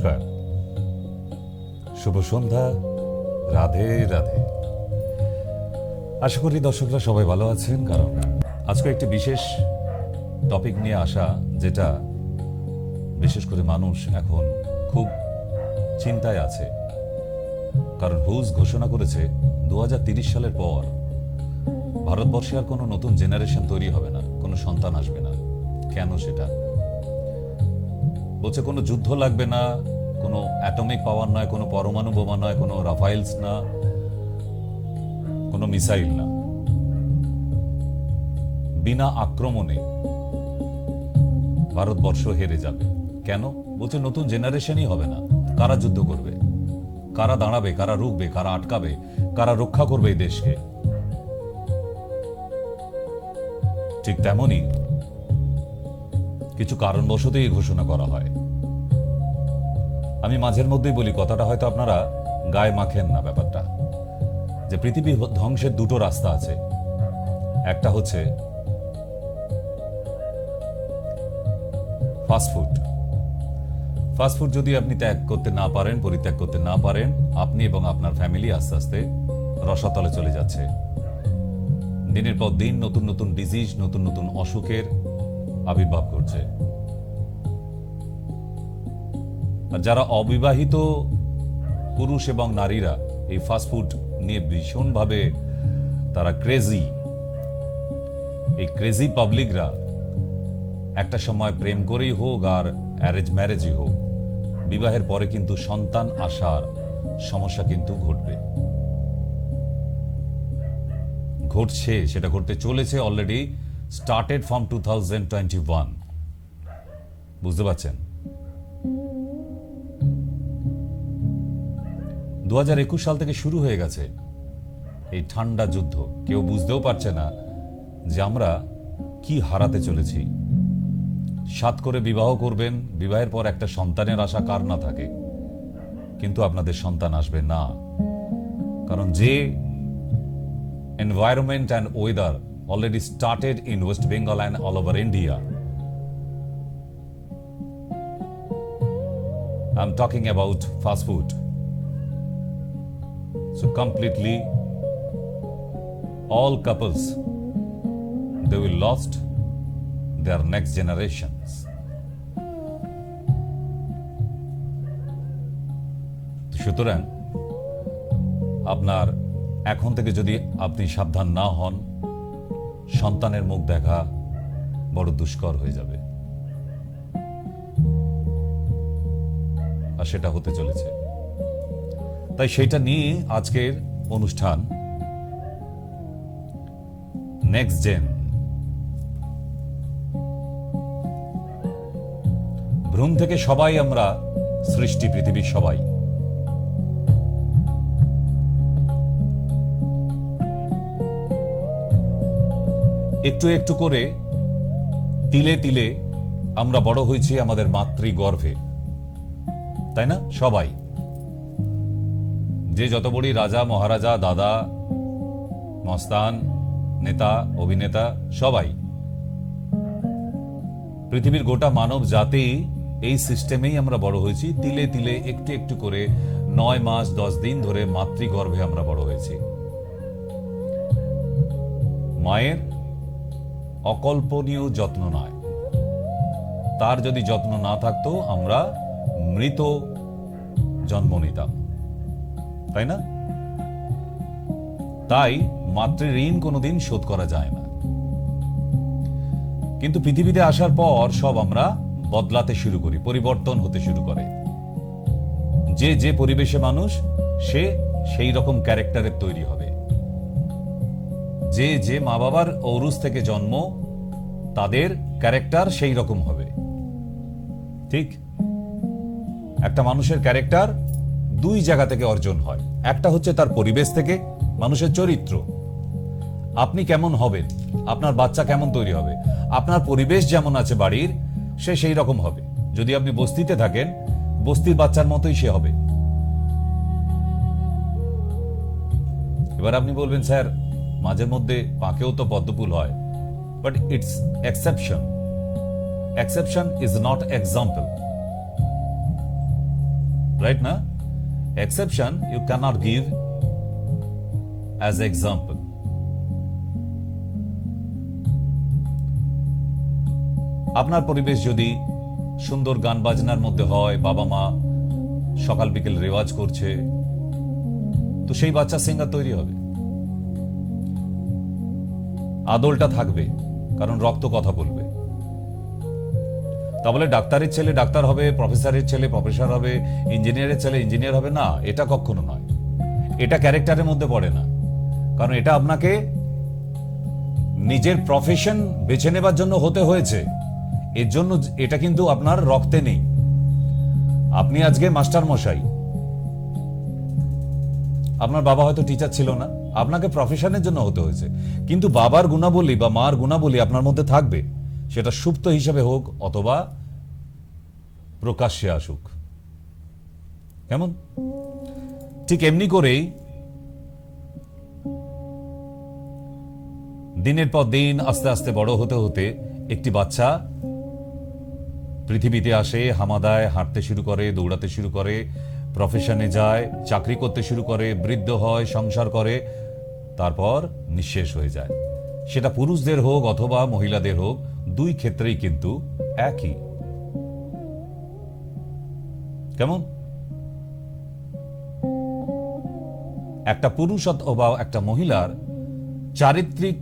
নমস্কার, শুভ সন্ধ্যা, রাধে রাধে। আশা করি দর্শকরা সবাই ভালো আছেন, কারণ আজকে একটি বিশেষ টপিক নিয়ে আসা, যেটা বিশেষ করে মানুষ এখন খুব চিন্তায় আছে। কারণ হুজ ঘোষণা করেছে 2030 সালের পর ভারতবর্ষে আর কোনো নতুন জেনারেশন তৈরি হবে না, কোনো সন্তান আসবে না। কেন সেটা বলছে? কোনো যুদ্ধ লাগবে না, কোনো অ্যাটমিক পাওয়ার নয়, কোনো পরমাণু বোমা নয়, কোনো রাফাইলস না, কোনো মিসাইল না, বিনা আক্রমণে ভারতবর্ষ হেরে যাবে। কেন বলছে? নতুন জেনারেশনই হবে না। কারা যুদ্ধ করবে, কারা দাঁড়াবে, কারা রুখবে, কারা আটকাবে, কারা রক্ষা করবে এই দেশকে? ঠিক তেমনই কিছু কারণবশতই এই ঘোষণা করা হয়। আমি মাঝের মধ্যেই বলি, কথাটা হয়তো আপনারা গায়ে মাখেন না ব্যাপারটা, যে পৃথিবী ধ্বংসের দুটো রাস্তা আছে। একটা হচ্ছে ফাস্টফুড। ফাস্টফুড যদি আপনি ত্যাগ করতে না পারেন, পরিত্যাগ করতে না পারেন, আপনি এবং আপনার ফ্যামিলি আস্তে আস্তে রসাতলে চলে যাচ্ছে। দিনের পর দিন নতুন নতুন ডিজিজ, নতুন নতুন অসুখের আবির্ভাব করছে। আর যারা অবিবাহিত পুরুষ এবং নারীরা এই ফাস্টফুড নিয়ে ভীষণভাবে তারা ক্রেজি, এই ক্রেজি পাবলিকরা একটা সময় প্রেম করেই হোক আর অ্যারেঞ্জ ম্যারেজই হোক, বিবাহের পরে কিন্তু সন্তান আসার সমস্যা কিন্তু ঘটবে, ঘটছে, সেটা ঘটতে চলেছে। Already started from 2021। বুঝতে পারছেন? 2021 সাল থেকে শুরু হয়ে গেছে এই ঠান্ডা যুদ্ধ। কেউ বুঝতেও পারছে না যে আমরা কি হারাতে চলেছি। 7 করে বিবাহ করবেন, বিবাহের পর একটা সন্তানের আশা কার না থাকে, কিন্তু আপনাদের সন্তান আসবে না। কারণ যে environment and weather already started in West Bengal and all over India. I'm talking about fast food. So completely all couples, they will lost their next generations. সুতরাং আপনার এখন থেকে যদি আপনি সাবধান না হন, সন্তানের মুখ দেখা বড় দুষ্কর হয়ে যাবে। আর সেটা হতে চলেছে। তাই সেটা নিয়ে আজকের অনুষ্ঠান নেক্সট জেন। ভ্রূণ থেকে সবাই আমরা সৃষ্টি, পৃথিবীর সবাই। একটু একটু করে তিলে তিলে আমরা বড় হয়েছি আমাদের মাতৃগর্ভে, তাই না? সবাই, যে যত বড়ই রাজা মহারাজা, দাদা মস্তান, নেতা অভিনেতা, সবাই, পৃথিবীর গোটা মানব জাতি এই সিস্টেমেই আমরা বড় হয়েছি। তিলে তিলে একটু একটু করে 9 মাস 10 দিন ধরে মাতৃগর্ভে আমরা বড় হয়েছি। মায়ের অকল্পনীয় যত্ন নয়, তার যদি যত্ন না থাকতো আমরা মৃত জন্ম নিতাম, তাই না? তাই মাতৃ ঋণ কোনোদিন শোধ করা যায় না। কিন্তু পৃথিবীতে আসার পর সব আমরা বদলাতে শুরু করি, পরিবর্তন হতে শুরু করে। যে যে পরিবেশে মানুষ, সে সেই রকম ক্যারেক্টারের তৈরি হবে। যে যে মা বাবার ঔরুস থেকে জন্ম, তাদের ক্যারেক্টার সেই রকম হবে। ঠিক? একটা মানুষের ক্যারেক্টার 2 জায়গা থেকে অর্জন হয়। একটা হচ্ছে তার পরিবেশ থেকে, মানুষের চরিত্র। আপনি কেমন হবেন, আপনার বাচ্চা কেমন তৈরি হবে, আপনার পরিবেশ যেমন আছে বাড়ির, সে সেই রকম হবে। যদি আপনি বস্তিতে থাকেন, বস্তির বাচ্চার মতোই সে হবে। এবার আপনি বলবেন, স্যার মাঝে মধ্যে পাকেও তো পদ্মফুল হয়, but it's exception. Exception is not example. Right না? Exception you can't give as example. আপনার পরিবেশ যদি সুন্দর গান বাজনার মধ্যে হয়, বাবা মা সকাল বিকেল রেওয়াজ করছে, তো সেই বাচ্চা সিঙ্গার তৈরি হবে। আদলটা থাকবে, কারণ রক্ত কথা বলবে। তা বলে ডাক্তারের ছেলে ডাক্তার হবে, প্রফেসরের ছেলে প্রফেসর হবে, ইঞ্জিনিয়ারের ছেলে ইঞ্জিনিয়ার হবে না, এটা কখনো নয়। এটা ক্যারেক্টারের মধ্যে পড়ে না, কারণ এটা আপনাকে নিজের প্রফেশন বেছে নেবার জন্য হতে হয়েছে। এর জন্য এটা কিন্তু আপনার রক্তে নেই। আপনি আজকে মাস্টার মশাই, আপনার বাবা হয়তো টিচার ছিল না, আপনাকে প্রফেশনের জন্য হতে হয়েছে। কিন্তু বাবার গুণাবলী বা মার গুণাবলী আপনার মধ্যে থাকবে, সেটা সুপ্ত হিসাবে হোক অথবা প্রকাশ্যে আসুক। কেমন? ঠিক এমনি করেই দিনের পর দিন আস্তে আস্তে বড় হতে হতে একটি বাচ্চা পৃথিবীতে আসে, হামাদায়, হাঁটতে শুরু করে, দৌড়াতে শুরু করে, প্রফেশনে যায়, চাকরি করতে শুরু করে, বৃদ্ধ হয়, সংসার করে, তারপর নিঃশেষ হয়ে যায়। সেটা পুরুষদের হোক অথবা মহিলাদের হোক, দুই ক্ষেত্রেই কিন্তু একই। কেমন? একটা পুরুষ অথবা একটা মহিলার চারিত্রিক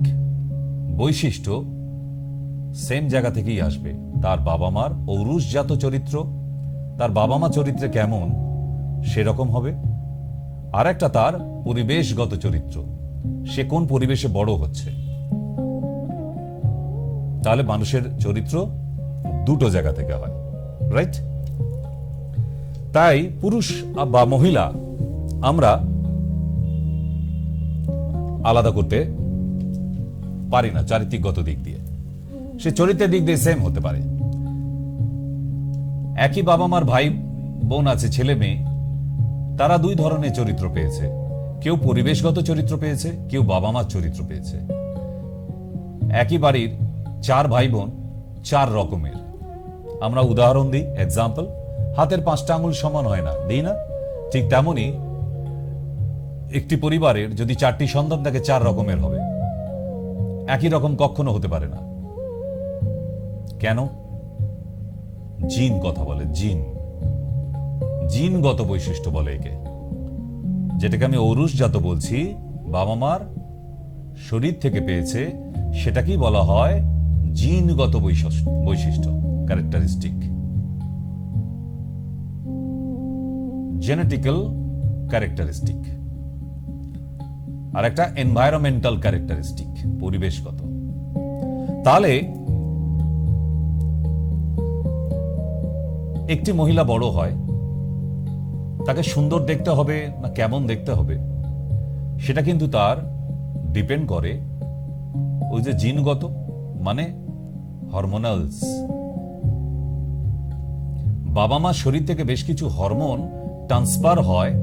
বৈশিষ্ট্য সেম জায়গা থেকেই আসবে। তার বাবা মার ঔরসজাত চরিত্র, তার বাবা মা চরিত্রে কেমন সেরকম হবে। আর একটা তার পরিবেশগত চরিত্র, সে কোন পরিবেশে বড় হচ্ছে। তাহলে মানুষের চরিত্র দুটো জায়গা থেকে হয়, রাইট? তাই পুরুষ বা মহিলা আমরা আলাদা করতে পারি না চারিত্রিকগত দিক দিয়ে। সে চরিত্রের দিক দিয়ে সেম হতে পারে। একই বাবা মার ভাই বোন আছে, ছেলে মেয়ে, তারা দুই ধরনের চরিত্র পেয়েছে। কেউ পরিবেশগত চরিত্র পেয়েছে, কেউ বাবা মার চরিত্র পেয়েছে। একই বাড়ির চার ভাই বোন চার রকমের। আমরা উদাহরণ দিই, এক্সাম্পল, হাতের পাঁচটা আঙুল সমান হয় না, দিই না? ঠিক তেমনি একটি পরিবারের যদি চারটি সন্তান থাকে, চার রকমের হবে, একই রকম কখনো হতে পারে না। কেন? জিন কথা বলে, জিন, জিনগত বৈশিষ্ট্য বলে একে, যেটাকে আমি ঔরসজাত বলছি, বাবা মার শরীর থেকে পেয়েছে, সেটাকেই বলা হয় জিনগত বৈশিষ্ট্য, ক্যারেক্টারিস্টিক, জেনেটিক্যাল ক্যারেক্টারিস্টিক। আর একটা এনভায়রনমেন্টাল ক্যারেক্টারিস্টিক, পরিবেশগত। তাহলে একটি মহিলা বড় হয়, তাকে সুন্দর দেখতে হবে না কেমন দেখতে হবে, সেটা কিন্তু তার ডিপেন্ড করে ওই যে জিনগত, মানে হরমোনালস। বাবা মা শরীর থেকে বেশ কিছু হরমোন ট্রান্সফার হয়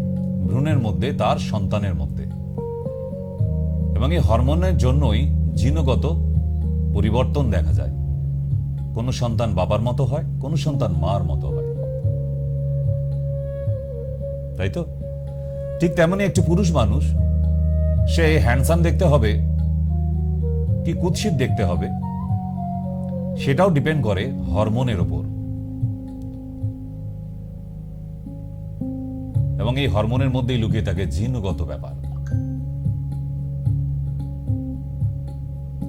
ভ্রূণের মধ্যে তার সন্তানের মধ্যে, এবং এই হরমোনের জন্যই জিনগত পরিবর্তন দেখা যায়। কোন সন্তান বাবার মতো হয়, কোন সন্তান মার মতো হয়, তাই তো? ঠিক তেমনি একটি পুরুষ মানুষ, সে হ্যান্ডসাম দেখতে হবে কি কুৎসিত দেখতে হবে, সেটাও ডিপেন্ড করে হরমোনের ওপর। এবং এই হরমোনের মধ্যেই লুকিয়ে থাকে জিনগত ব্যাপার।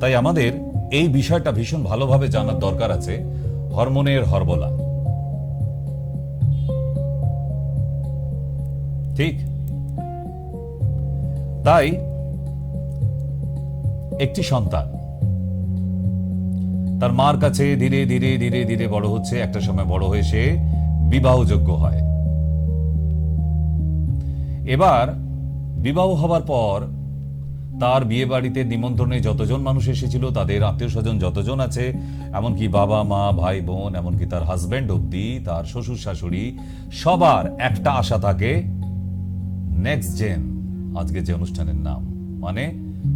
তাই আমাদের এই বিষয়টা ভীষণ ভালোভাবে জানার দরকার আছে, হরমোনের হরবলা। ঠিক তাই একটি সন্তান তার মার কাছে ধীরে ধীরে ধীরে ধীরে বড় হচ্ছে, একটা সময় বড় হয়ে সে বিবাহযোগ্য হয়। এবার বিবাহ হবার পর তার বিয়ে বাড়িতে নিমন্ত্রণে যতজন মানুষ এসেছিল, তাদের আত্মীয় স্বজন যতজন আছে, এমনকি বাবা মা ভাই বোন, এমনকি তার হাজব্যান্ড অব্দি, তার শ্বশুর শাশুড়ি, সবার একটা আশা থাকে, নেক্সট জেন, আজকে যে অনুষ্ঠানের নাম, মানে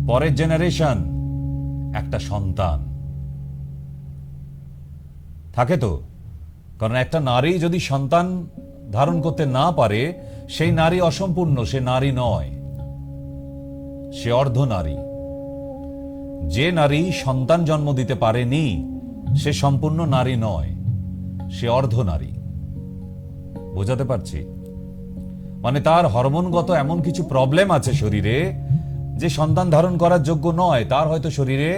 পরের জেনারেশন, একটা সন্তান থাকে তো। কারণ একটা নারী যদি সন্তান ধারণ করতে না পারে সেই নারী অসম্পূর্ণ, সে নারী নয়, সে অর্ধ নারী। যে নারী সন্তান জন্ম দিতে পারেনি সে সম্পূর্ণ নারী নয়, সে অর্ধ নারী। বোঝাতে পারছি? মানে তার হরমোনগত এমন কিছু প্রবলেম আছে শরীরে যে সন্তান ধারণ করার যোগ্য নয়। তার হয়তো শরীরে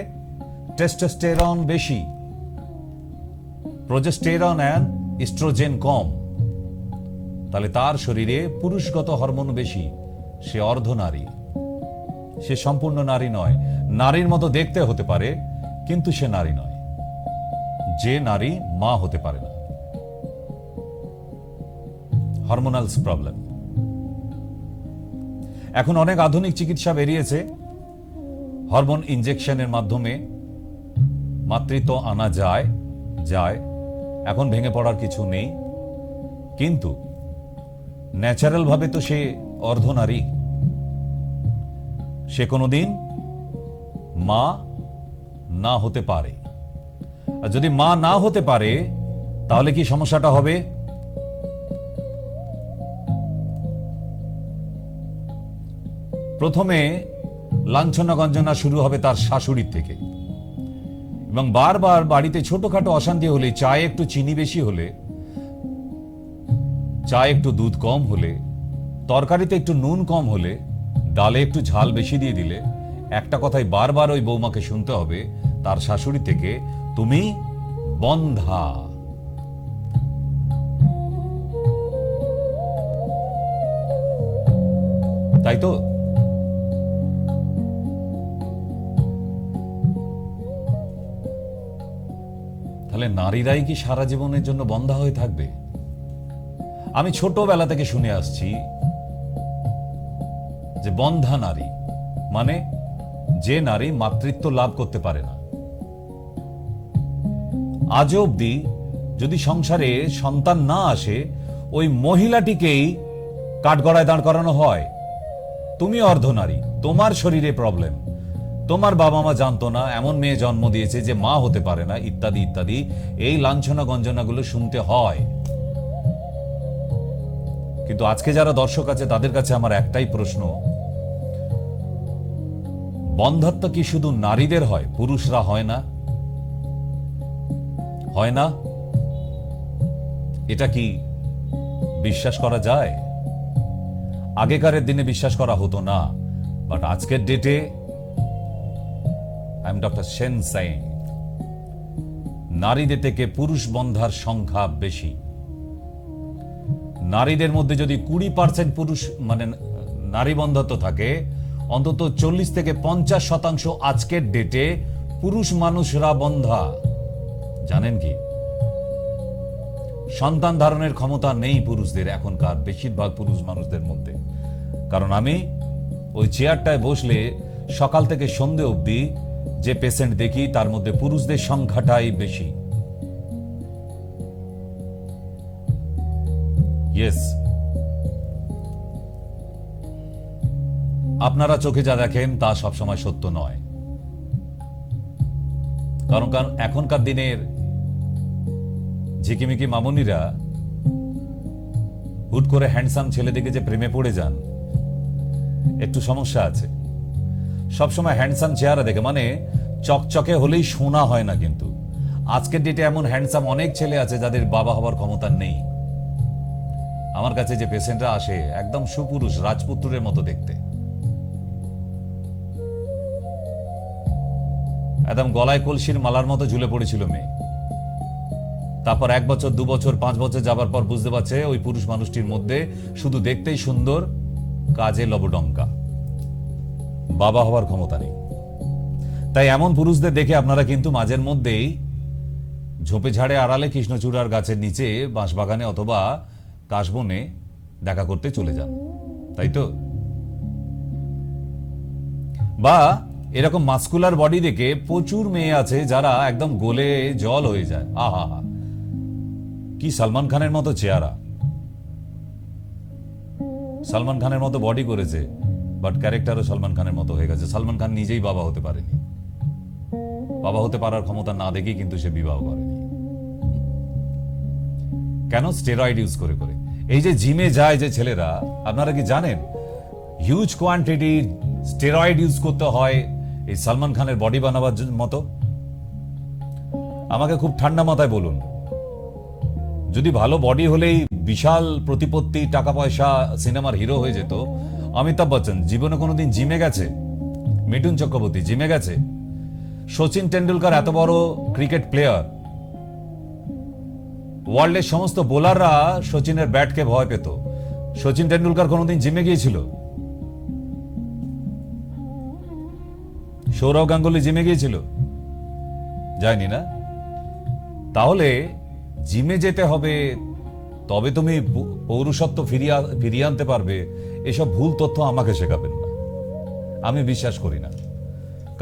টেস্টোস্টেরন বেশি, প্রোজেস্টেরন এন্ড ইস্ট্রোজেন কম, তাহলে তার শরীরে পুরুষগত হরমোন বেশি, সে অর্ধ নারী, সে সম্পূর্ণ নারী নয়। নারীর মতো দেখতে হতে পারে কিন্তু সে নারী নয়। যে নারী মা হতে পারে না, হরমোনালস প্রবলেম। এখন অনেক আধুনিক চিকিৎসা বেরিয়েছে, হরমোন ইনজেকশনের মাধ্যমে মাতৃত্ব আনা যায়। এখন ভেঙে পড়ার কিছু নেই, কিন্তু ন্যাচারাল ভাবে তো সে অর্ধনারী, সে কোনোদিন মা না হতে পারে। আর যদি মা না হতে পারে তাহলে কি সমস্যাটা হবে? প্রথমে লাঞ্ছনা গঞ্জনা শুরু হবে তার শাশুড়ির থেকে, এবং বারবার বাড়িতে ছোটখাটো অশান্তি হলে, চায়ে একটু চিনি বেশি হলে, চায়ে একটু দুধ কম হলে, তরকারিতে একটু নুন কম হলে, ডালে একটু ঝাল বেশি দিয়ে দিলে, একটা কথাই বারবার ওই বৌমাকে শুনতে হবে তার শাশুড়ি থেকে, তুমি বন্ধা। তাই তো? তাহলে নারীরাই কি সারা জীবনের জন্য বন্ধা হয়ে থাকবে? আমি ছোটবেলা থেকে শুনে আসছি যে বন্ধা নারী মানে যে নারী মাতৃত্ব লাভ করতে পারে না। আজও অব্দি যদি সংসারে সন্তান না আসে, ওই মহিলাটিকেই কাঠগড়ায় দাঁড় করানো হয়। তুমি অর্ধনারী, তোমার শরীরে প্রবলেম, তোমার বাবা মা জানতো না, এমন মেয়ে জন্ম দিয়েছে যে মা হতে পারে না, ইত্যাদি ইত্যাদি। এই লাঞ্ছনা গঞ্জনাগুলো শুনতে হয়। কিন্তু আজকে যারা দর্শক আছে তাদের কাছে আমার একটাই প্রশ্ন, বন্ধাত্ব কি শুধু নারীদের হয়, পুরুষরা হয় না? হয় না? এটা কি বিশ্বাস করা যায়? আগেকারের দিনে বিশ্বাস করা হতো না, বাট আজকের ডেটে I am doctor Sen saying, নারীদের থেকে পুরুষ বন্ধার সংখ্যা বেশি। নারীদের মধ্যে যদি 20% পুরুষ মানে নারী বন্ধাত্ব থাকে, অন্তত 40 থেকে 50% আজকের ডেটে পুরুষ মানুষরা বন্ধা। জানেন কি? সন্তান ধারণের ক্ষমতা নেই পুরুষদের এখনকার বেশিরভাগ পুরুষ মানুষদের মধ্যে। কারণ আমি ওই চেয়ারটায় বসলে সকাল থেকে সন্ধে অবধি যে পেশেন্ট দেখি তার মধ্যে পুরুষদের সংখ্যাটাই বেশি। ইয়েস, আপনারা চোখে যা দেখেন তা সবসময় সত্য নয়। কারণ এখনকার দিনের ঝিকিমিকি মামুনিরা হুট করে হ্যান্ডসাম ছেলে দেখে যে প্রেমে পড়ে যান, একটু সমস্যা আছে। সবসময় হ্যান্ডসাম চেহারা দেখে মানে চকচকে হলেই শোনা হয় না। কিন্তু আজকের ডেটে এমন হ্যান্ডসাম অনেক ছেলে আছে যাদের বাবা হবার ক্ষমতা নেই। আমার কাছে যে পেশেন্টরা আসে একদম সুপুরুষ, রাজপুত্রের মতো দেখতে, একদম গলায় কলসির মালার মতো ঝুলে পড়েছিল মেয়ে। তারপর 1 বছর 2 বছর 5 বছর যাবার পর বুঝতে পারছে ওই পুরুষ মানুষটির মধ্যে শুধু দেখতেই সুন্দর, কাজে লবডঙ্কা, বাবা হওয়ার ক্ষমতা নেই। তাই এমন পুরুষদের দেখে আপনারা কিন্তু মাঝের মধ্যেই ঝোপে ঝাড়ে আড়ালে, কৃষ্ণচূড়ার গাছের নিচে, বাঁশবাগানে অথবা কাশবনে দেখা করতে চলে যান, তাই তো? বা এরকম মাস্কুলার বডি দেখে প্রচুর মেয়ে আছে যারা একদম গলে জল হয়ে যায়। আহা, কি সালমান খানের মতো চেহারা, সালমান খানের মতো বডি করেছে, বাট ক্যারেক্টারও সালমান খানের মতো হয়ে গেছে। সালমান খান নিজেই বাবা হতে পারেনি, বাবা হতে পারার ক্ষমতা না দেখেই কিন্তু সে বিবাহ করেনি। কেন? স্টেরয়েড ইউজ করে করে। এই যে জিমে যায় যে ছেলেরা, আপনারা কি জানেন হিউজ কোয়ান্টিটি স্টেরয়েড ইউজ করতে হয় এই সালমান খানের বডি বানাবার মতো? আমাকে খুব ঠান্ডা মাথায় বলুন, যদি ভালো বডি হলেই বিশাল প্রতিপত্তি, টাকা পয়সা, সিনেমার হিরো হয়ে যেত, অমিতাভ বচ্চন জীবনে কোনোদিন জিমে গেছে? মিঠুন চক্রবর্তী জিমে গেছে? সচিন টেন্ডুলকার এত বড় ক্রিকেট প্লেয়ার, ওয়ার্ল্ডের সমস্ত বোলাররা সচিনের ব্যাটকে ভয় পেত, সচিন টেন্ডুলকার কোনোদিন জিমে গিয়েছিল? সৌরভ গাঙ্গুলি জিমে গিয়েছিল? যায়নি না? তাহলে জিমে যেতে হবে তবে তুমি পৌরুষত্ব ফিরিয়ে আনতে পারবে, এসব ভুল তথ্য আমাকে শেখাবেন না, আমি বিশ্বাস করি না।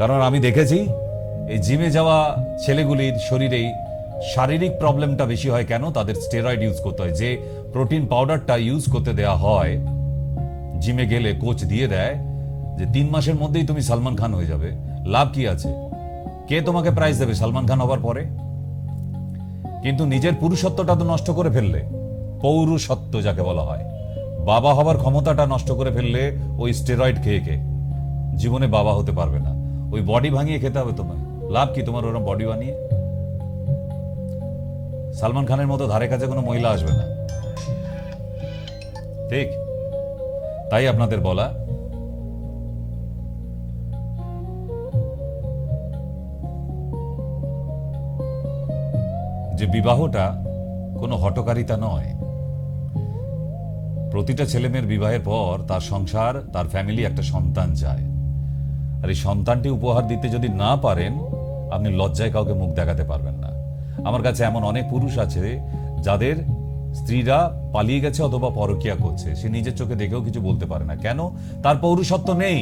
কারণ আমি দেখেছি এই জিমে যাওয়া ছেলেগুলির শরীরেই শারীরিক প্রবলেমটা বেশি হয়। কেন? তাদের স্টেরয়েড ইউজ করতে হয়। যে প্রোটিন পাউডারটা ইউজ করতে দেয়া হয় জিমে গেলে, কোচ দিয়ে দেয় যে 3 মাসের মধ্যেই তুমি সালমান খান হয়ে যাবে। লাভ কি আছে? কে তোমাকে প্রাইজ দেবে সালমান খান হবার পরে? কিন্তু নিজের পুরুষত্বটা তো নষ্ট করে ফেললে, পৌরুষত্ব যাকে বলা হয়, বাবা হবার ক্ষমতাটা নষ্ট করে ফেললে ওই স্টেরয়েড খেয়ে খেয়ে। জীবনে বাবা হতে পারবে না, ওই বডি ভাঙিয়ে খেতে হবে তোমায়। লাভ কি তোমার ওরকম বডি বানিয়ে? সালমান খানের মতো ধারে কাছে কোনো মহিলা আসবে না, ঠিক? তাই আপনাদের বলা, যে বিবাহটা কোনো হঠকারিতা নয়। প্রতিটা ছেলেমেয়ের বিবাহের পর তার সংসার, তার ফ্যামিলি একটা সন্তান চায়। আর এই সন্তানটি উপহার দিতে যদি না পারেন, আপনি লজ্জায় কাউকে মুখ দেখাতে পারবেন না। আমার কাছে এমন অনেক পুরুষ আছে যাদের স্ত্রীরা পালিয়ে গেছে অথবা পরকীয়া করছে, সে নিজের চোখে দেখেও কিছু বলতে পারে না। কেন? তার পৌরুষত্ব নেই।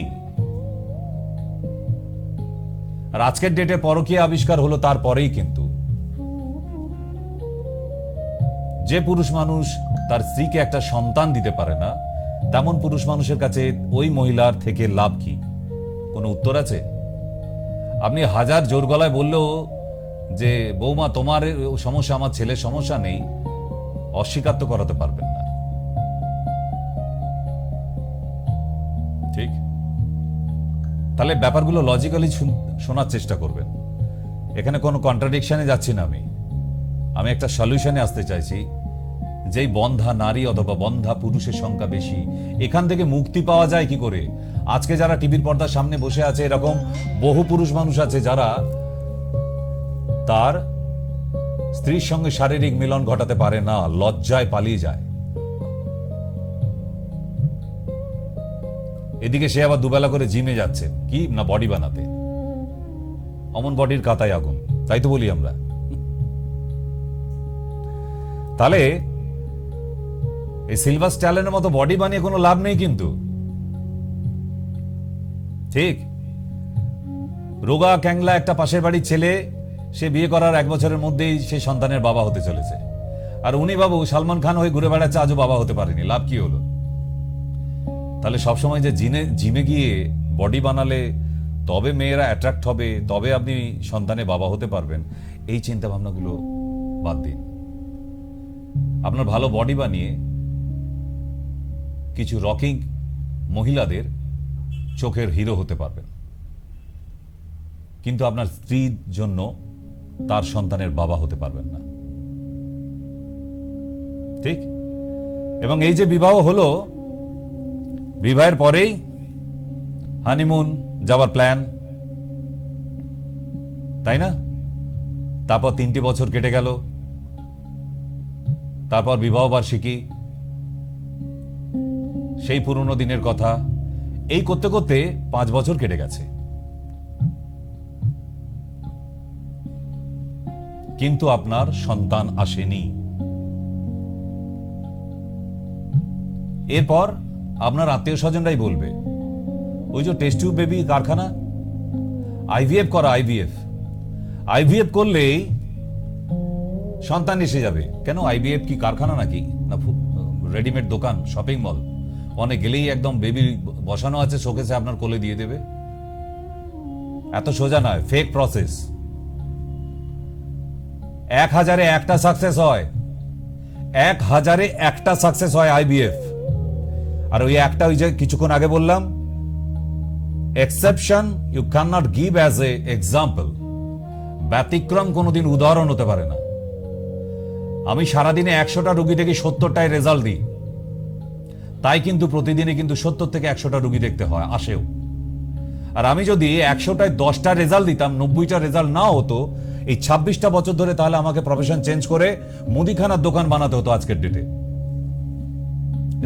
আর আজকের ডেটে পরকীয়া আবিষ্কার হলো তারপরেই। কিন্তু যে পুরুষ মানুষ তার স্ত্রীকে একটা সন্তান দিতে পারে না, তেমন পুরুষ মানুষের কাছে ওই মহিলার থেকে লাভ কি? কোনো উত্তর আছে? আপনি হাজার জোর গলায় বললেও যে বৌমা তোমার সমস্যা, আমার ছেলের সমস্যা নেই, অস্বীকার তো করাতে পারবেন না, ঠিক? তাহলে ব্যাপারগুলো লজিক্যালি শোনার চেষ্টা করবেন। এখানে কোনো কন্ট্রাডিকশনে যাচ্ছি না আমি একটা সলিউশনে আসতে চাইছি। যেই বন্ধা নারী অথবা বন্ধা পুরুষের সংখ্যা বেশি, এখান থেকে মুক্তি পাওয়া যায় কি করে? আজকে যারা টিভির পর্দার সামনে বসে আছে, এরকম বহু পুরুষ মানুষ আছে যারা তার স্ত্রীর সঙ্গে শারীরিক মিলন ঘটাতে পারে না, লজ্জায় পালিয়ে যায়। এদিকে সে আবার দুবেলা করে জিমে যাচ্ছে, কি না বডি বানাতে। অমন বডির কাতায় আগুন, তাই তো বলি আমরা। তাহলে এই সিলভার স্ট্যালেনের মতো বডি বানিয়ে কোনো লাভ নেই কিন্তু, ঠিক? রোগা ক্যাংলা একটা পাশের বাড়ির ছেলে, সে বিয়ে করার 1 বছরের মধ্যেই সে সন্তানের বাবা হতে চলেছে। আর উনি বাবু সালমান খান হয়ে ঘুরে বেড়াচ্ছে, আজও বাবা হতে পারেনি। লাভ কি হলো? তাহলে সবসময় যে জিমে গিয়ে বডি বানালে তবে মেয়েরা অ্যাট্রাক্ট হবে, তবে আপনি সন্তানে বাবা হতে পারবেন, এই চিন্তা ভাবনাগুলো বাদ দিন। আপনার ভালো বডি বানিয়ে কিছু রকিং মহিলাদের চোখের হিরো হতে পারবেন, কিন্তু আপনার স্ত্রীর জন্য তার সন্তানের বাবা হতে পারবেন না, ঠিক? এবং এই যে বিবাহ হলো, বিবাহের পরেই হানিমুন যাওয়ার প্ল্যান, তাই না? তারপর 3টে বছর কেটে গেল, তারপর বিবাহ বার্ষিকী, সেই পুরনো দিনের কথা, এই করতে করতে 5 বছর কেটে গেছে। কিন্তু আপনার সন্তান আসেনি। এরপর আপনার আত্মীয় স্বজনরাই বলবে, ওই যে টেস্ট টিউব বেবি কারখানা, আইভিএফ করা, আইভিএফ করলেই সন্তান এসে যাবে। কেন? আইভিএফ কি কারখানা নাকি? না রেডিমেড দোকান, শপিং মল? অনেক গেলেই একদম বেবি বসানো আছে শোকেসে, আপনার কোলে দিয়ে দেবে। এত সোজা নয়, ফেক প্রসেস। 1000-এ একটা সাকসেস হয়, 1000-এ একটা সাকসেস হয় আইভিএফ। আর ওই একটা, ওই যে কিছুক্ষণ আগে বললাম, exception you can not give as a example. ব্যতিক্রম কোনোদিন উদাহরণ হতে পারে না। আমি সারাদিনে 100টা রুগী থেকে 70টায় রেজাল্ট দিই, তাই কিন্তু প্রতিদিনে কিন্তু 70 থেকে 100টা রুগী দেখতে হয়, আসেও। আর আমি যদি 100টায় 10টা রেজাল্ট দিতাম, 90টা রেজাল্ট না হতো, এই 26টা বছর ধরে, তাহলে আমাকে প্রফেশন চেঞ্জ করে মুদিখানার দোকান বানাতে হতো আজকের ডেটে।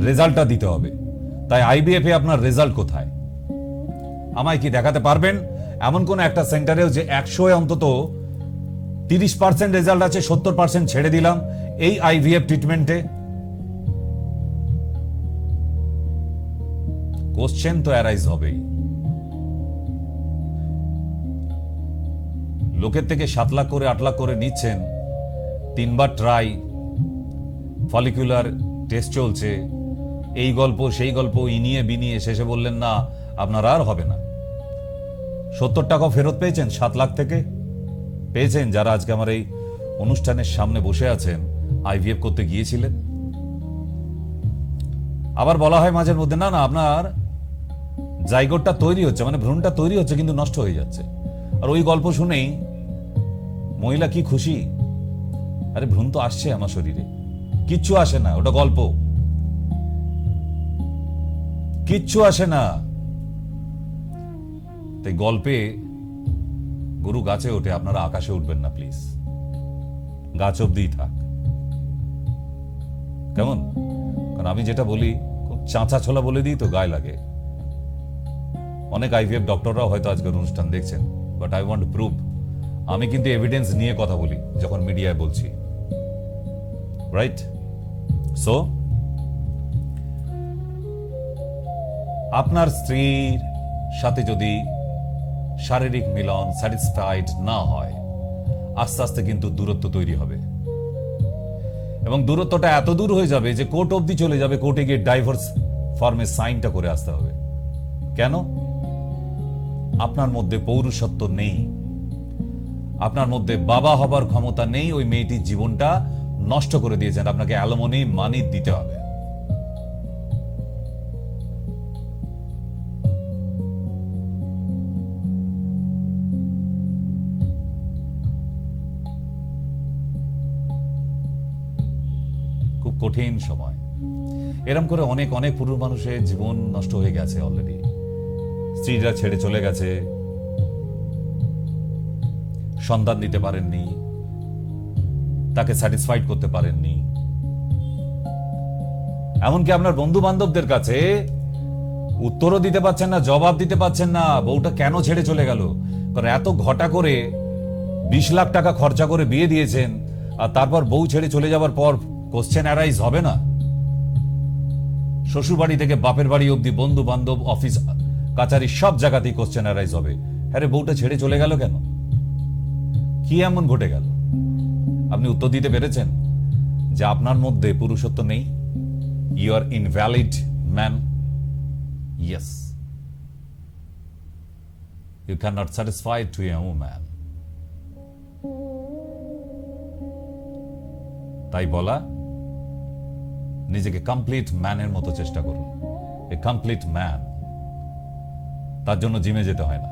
রেজাল্টটা দিতে হবে। তাই আইবিএফ এ আপনার রেজাল্ট কোথায়? আমায় কি দেখাতে পারবেন এমন কোন একটা সেন্টারেও যে 100-এ অন্তত 30% রেজাল্ট আছে, 70% ছেড়ে দিলাম এই আইভিএফ ট্রিটমেন্টে? কোশ্চেন তো অ্যারাইজ হবেই। লোকের থেকে 7 লাখ করে 8 লাখ করে নিচ্ছেন, 3বার ট্রাই, ফলিকুলার টেস্ট চলছে, এই গল্প সেই গল্প, ইনিয়ে বিনিয়ে শেষে বললেন না আপনার আর হবে না। 70 টাকা ফেরত পেয়েছেন 7 লাখ থেকে? পেয়েছেন যারা আজকে আমার এই অনুষ্ঠানের সামনে বসে আছেন, আইভিএফ করতে গিয়েছিলেন। আবার বলা হয় মাঝের মধ্যে, না না আপনার জাইগোটটা তৈরি হচ্ছে, মানে ভ্রূণটা তৈরি হচ্ছে কিন্তু নষ্ট হয়ে যাচ্ছে। আর ওই গল্প শুনেই মহিলা কি খুশি, আরে ভ্রূণ তো আসছে আমার শরীরে, কিচ্ছু আসে না, ওটা গল্প, কিচ্ছু আসে না। তাই গল্পে গরু গাছে ওঠে, আপনারা আকাশে উঠবেন না প্লিজ, গাছ অব্দি থাক, কেমন? কারণ আমি যেটা বলি খুব চাঁচা ছোলা বলে দিই তো গায়ে লাগে। অনেক আইভিএফ ডক্টররাও হয়তো আজকের অনুষ্ঠান দেখছেন, বাট আই ওয়ান্ট প্রুভ। আমি কিন্তু এভিডেন্স নিয়ে কথা বলি যখন মিডিয়ায় বলছি, রাইট? সো আপনার স্ত্রীর সাথে যদি শারীরিক মিলন স্যাটিসফাইড না হয়, আস্তে আস্তে কিন্তু দূরত্ব তৈরি হবে, এবং দূরত্বটা এত দূর হয়ে যাবে যে কোর্ট অবধি চলে যাবে। কোর্টে গিয়ে ডাইভোর্স ফর্মে সাইনটা করে আসতে হবে। কেন? আপনার মধ্যে পৌরুষত্ব নেই, আপনার মধ্যে বাবা হবার ক্ষমতা নেই। ওই মেয়েটির জীবনটা নষ্ট করে দিয়েছেন, আপনাকে অ্যালুমিনি মানি দিতে হবে। খুব কঠিন সময়। এরম করে অনেক অনেক পুরুষ মানুষের জীবন নষ্ট হয়ে গেছে অলরেডি। স্ত্রীরা ছেড়ে চলে গেছে, সন্তান দিতে পারেননি, তাকে স্যাটিসফাইড করতে পারেননি। এমনকি আপনার বন্ধু বান্ধবদের কাছে উত্তরও দিতে পারছেন না, জবাব দিতে পারছেন না, বউটা কেন ছেড়ে চলে গেল। কারণ এত ঘটা করে 20 লাখ টাকা খরচা করে বিয়ে দিয়েছেন, আর তারপর বউ ছেড়ে চলে যাবার পর কোশ্চেন অ্যারাইজ হবে না? শ্বশুর বাড়ি থেকে বাপের বাড়ি অব্দি, বন্ধু বান্ধব, অফিস কাচারি, সব জায়গাতেই কোশ্চেন অ্যারাইজ হবে। হ্যাঁ রে, বউটা ছেড়ে চলে গেল কেন? কি এমন ঘটে গেল? আপনি উত্তর দিতে পেরেছেন যে আপনার মধ্যে পুরুষত্ব নেই? You are invalid man. Yes, you can not satisfy to a man. তাই বলা, নিজেকে কমপ্লিট ম্যানের মতো চেষ্টা করুন। এ কমপ্লিট ম্যান, তার জন্য জিমে যেতে হয় না,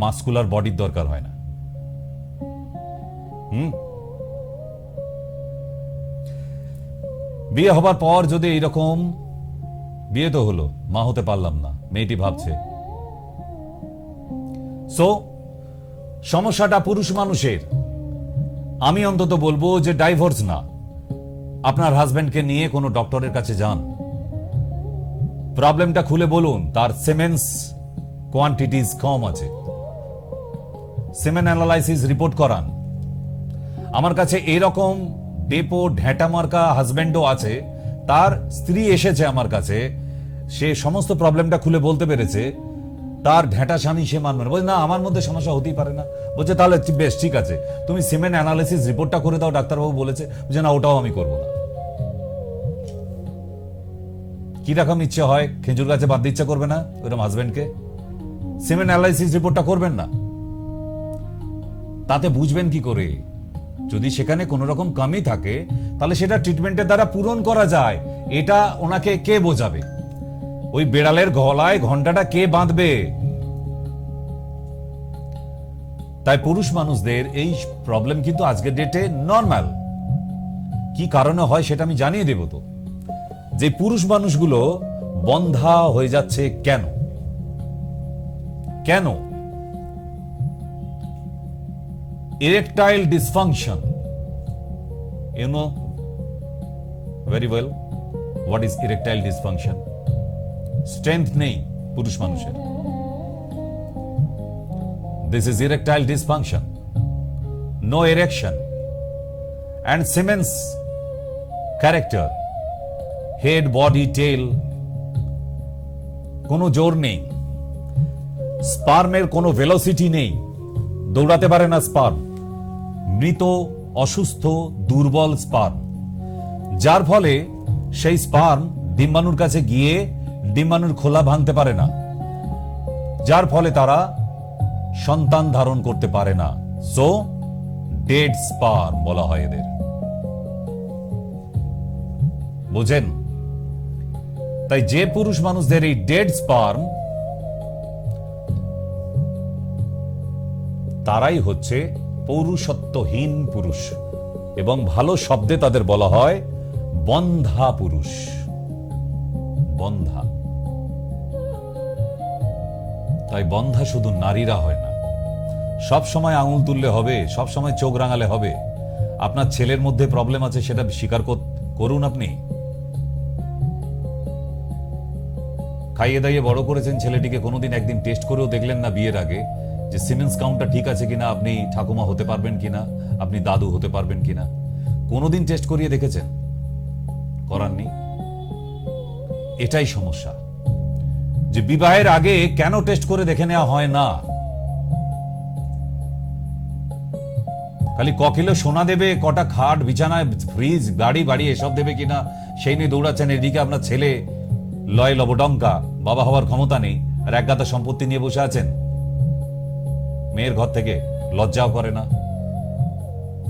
মাসকুলার বডির দরকার হয় না। বিয়ে হবার পর যদি এইরকম, বিয়ে তো হলো, মা হতে পারলাম না, মেয়েটি ভাবছে, সো সমস্যাটা পুরুষ মানুষের। আমি অন্তত বলবো যে ডাইভোর্স না, আপনার হাজবেন্ডকে নিয়ে কোনো ডক্টরের কাছে যান, প্রবলেমটা খুলে বলুন। তার সেমেন্স কোয়ান্টিটিজ কম আছে, সেমেন অ্যানালাইসিস রিপোর্ট করান। আমার কাছে এরকম ডেপো ঢেঁটা মার্কা হাজবেন্ডও আছে, তার স্ত্রী এসেছে আমার কাছে, সে সমস্ত প্রবলেমটা খুলে বলতে পেরেছে, তার ঢেঁটা স্বামী সে মানবে না, বলছে না আমার মধ্যে সমস্যা হতেই পারে না। বলছে তাহলে বেশ ঠিক আছে, তুমি সিমেন্ট অ্যানালিসিস রিপোর্টটা করে দাও, ডাক্তারবাবু বলেছে। বলছে না, ওটাও আমি করবো না। কি রকম ইচ্ছে হয়, খেজুর গাছে বাঁধতে ইচ্ছা করবে না ওইরকম হাজবেন্ডকে? সিমেন্ট অ্যানালাইসিস রিপোর্টটা করবেন না, তাতে বুঝবেন কি করে যদি সেখানে কোনো রকম কমি থাকে তাহলে সেটা ট্রিটমেন্টের দ্বারা পূরণ করা যায়। এটা ওনাকে কে বোঝাবে? ওই বেড়ালের গলায় ঘন্টাটা কে বাঁধবে? তাই পুরুষ মানুষদের এই প্রবলেম কিন্তু আজকের ডেটে নর্মাল। কি কারণে হয় সেটা আমি জানিয়ে দেব। তো যে পুরুষ মানুষগুলো বন্ধা হয়ে যাচ্ছে কেন কেন erectile dysfunction, you know very well what is erectile dysfunction. Strength নেই পুরুষ মানুষের। This is erectile dysfunction. No erection. And Siemens character. Head, body, tail. কোনো জোর নেই। স্পার্মের কোনো ভেলোসিটি নেই। দৌড়াতে পারে না স্পার্ম। মৃত, অসুস্থ, দুর্বল স্পার্ম। যার ফলে সেই স্পার্ম ডিম্বাণুর কাছে গিয়ে ডিম্বাণুর খোলা ভাঙতে পারে না। যার ফলে তারা সন্তান ধারণ করতে পারে না। সো ডেড স্পার্ম বলা হয় এদের। বুঝেন? তাই যে পুরুষ মানুষদের এই ডেড স্পার্ম, তারাই হচ্ছে পৌরুষত্বহীন পুরুষ, এবং ভালো শব্দে তাদের বলা হয় বন্ধা পুরুষ। বন্ধা। তাই বন্ধা শুধু নারীরা হয় না। সব সময় আঙুল তুললে হবে, সব সময় চোখ রাঙালে হবে? আপনার ছেলের মধ্যে প্রবলেম আছে সেটা স্বীকার করুন। আপনি খাইয়ে দাইয়ে বড় করেছেন ছেলেটিকে, কোনোদিন একদিন টেস্ট করেও দেখলেন না বিয়ের আগে যে সিমেন্স কাউন্টটা ঠিক আছে কিনা, আপনি ঠাকুমা হতে পারবেন কিনা, আপনি দাদু হতে পারবেন কিনা? কোনোদিন টেস্ট করিয়ে দেখেছেন? করাননি। এটাই সমস্যা, যে বিবাহের আগে কেন টেস্ট করে দেখে নেওয়া হয় না। খালি ক কিলো সোনা দেবে, কটা খাট, বিছানায়, ফ্রিজ, গাড়ি বাড়ি এসব দেবে কিনা সেই নিয়ে দৌড়াচ্ছেন। এদিকে আপনার ছেলে লয় লবডঙ্কা, বাবা হওয়ার ক্ষমতা নেই, আর এক গাদা সম্পত্তি নিয়ে বসে আছেন। মেয়ের ঘর থেকে লজ্জাও করে না।